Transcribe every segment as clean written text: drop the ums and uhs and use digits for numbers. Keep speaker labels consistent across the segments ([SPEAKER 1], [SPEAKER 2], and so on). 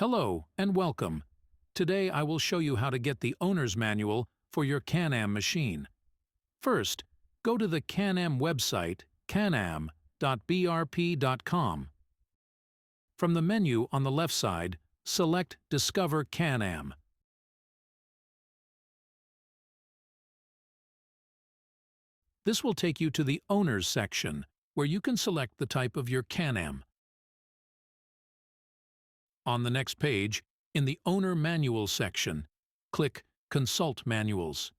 [SPEAKER 1] Hello and welcome. Today I will show you how to get the owner's manual for your Can-Am machine. First, go to the Can-Am website canam.brp.com. From the menu on the left side, select Discover Can-Am. This will take you to the Owners section, where you can select the type of your Can-Am. On the next page, in the Owner Manual section, click Consult Manuals.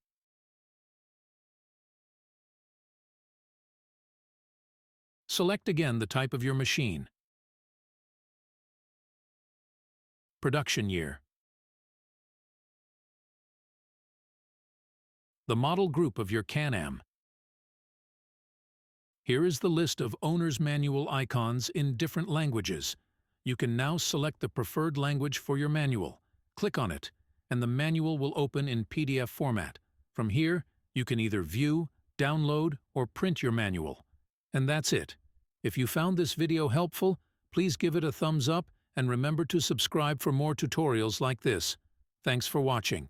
[SPEAKER 1] Select again the type of your machine. Production year. The model group of your Can-Am. Here is the list of Owner's Manual icons in different languages. You can now select the preferred language for your manual. Click on it, and the manual will open in PDF format. From here, you can either view, download, or print your manual. And that's it. If you found this video helpful, please give it a thumbs up and remember to subscribe for more tutorials like this. Thanks for watching.